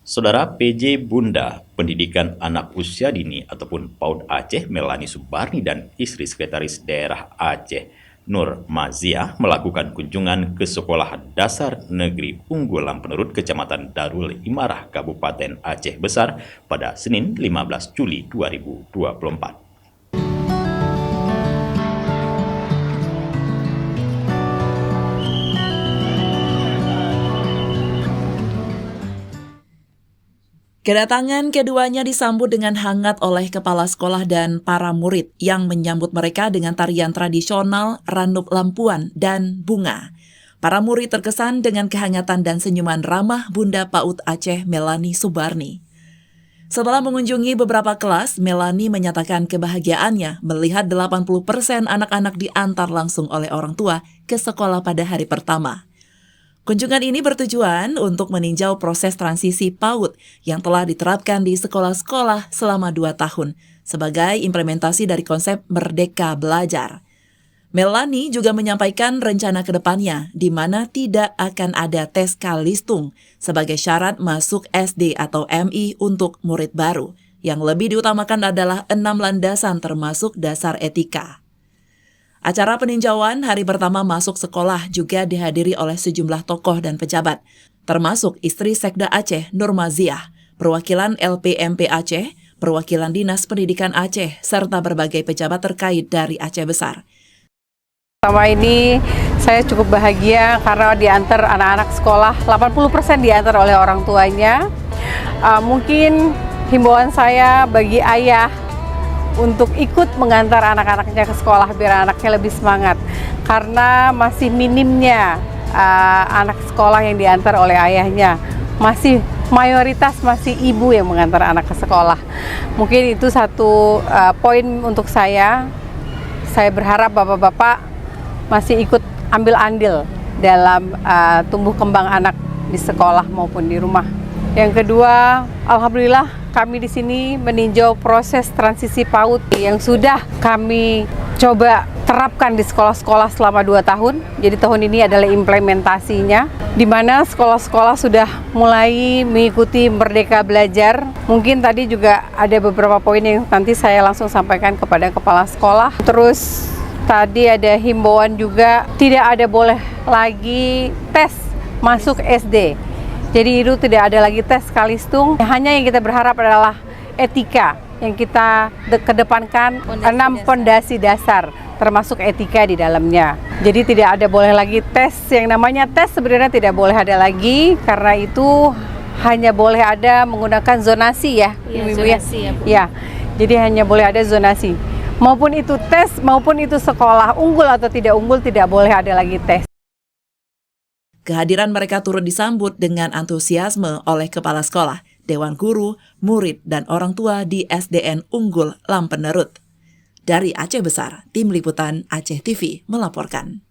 Saudara PJ Bunda Pendidikan Anak Usia Dini ataupun PAUD Aceh Melani Subarni dan istri Sekretaris Daerah Aceh Nur Mazia melakukan kunjungan ke Sekolah Dasar Negeri Unggul Lampenerut Kecamatan Darul Imarah Kabupaten Aceh Besar pada Senin 15 Juli 2024. Kedatangan keduanya disambut dengan hangat oleh kepala sekolah dan para murid yang menyambut mereka dengan tarian tradisional, randup lampuan, dan bunga. Para murid terkesan dengan kehangatan dan senyuman ramah Bunda PAUD Aceh Melani Subarni. Setelah mengunjungi beberapa kelas, Melani menyatakan kebahagiaannya melihat 80% anak-anak diantar langsung oleh orang tua ke sekolah pada hari pertama. Kunjungan ini bertujuan untuk meninjau proses transisi PAUD yang telah diterapkan di sekolah-sekolah selama 2 tahun sebagai implementasi dari konsep Merdeka Belajar. Melani juga menyampaikan rencana ke depannya di mana tidak akan ada tes Kalistung sebagai syarat masuk SD atau MI untuk murid baru. Yang lebih diutamakan adalah 6 landasan termasuk dasar etika. Acara peninjauan hari pertama masuk sekolah juga dihadiri oleh sejumlah tokoh dan pejabat, termasuk istri Sekda Aceh Nur Mazia, perwakilan LPMP Aceh, perwakilan Dinas Pendidikan Aceh, serta berbagai pejabat terkait dari Aceh Besar. Selama ini saya cukup bahagia karena diantar anak-anak sekolah, 80% diantar oleh orang tuanya. Mungkin himbauan saya bagi ayah untuk ikut mengantar anak-anaknya ke sekolah biar anaknya lebih semangat. Karena masih minimnya anak sekolah yang diantar oleh ayahnya. Mayoritas masih ibu yang mengantar anak ke sekolah. Mungkin itu satu poin untuk saya. Saya berharap bapak-bapak masih ikut ambil andil dalam tumbuh kembang anak di sekolah maupun di rumah. Yang kedua, alhamdulillah kami di sini meninjau proses transisi PAUD yang sudah kami coba terapkan di sekolah-sekolah selama 2 tahun. Jadi tahun ini adalah implementasinya, di mana sekolah-sekolah sudah mulai mengikuti Merdeka Belajar. Mungkin tadi juga ada beberapa poin yang nanti saya langsung sampaikan kepada kepala sekolah. Terus tadi ada himbauan juga tidak ada boleh lagi tes masuk SD. Jadi itu tidak ada lagi tes Kalistung. Hanya yang kita berharap adalah etika yang kita kedepankan, 6 pondasi dasar termasuk etika di dalamnya. Jadi tidak ada boleh lagi tes, yang namanya tes sebenarnya tidak boleh ada lagi karena itu hanya boleh ada menggunakan zonasi ya. Zonasi ya, Bu. Ya. Jadi hanya boleh ada zonasi. Maupun itu tes, maupun itu sekolah unggul atau tidak unggul, tidak boleh ada lagi tes. Kehadiran mereka turut disambut dengan antusiasme oleh kepala sekolah, dewan guru, murid, dan orang tua di SDN Unggul Lampenerut. Dari Aceh Besar, Tim Liputan Aceh TV melaporkan.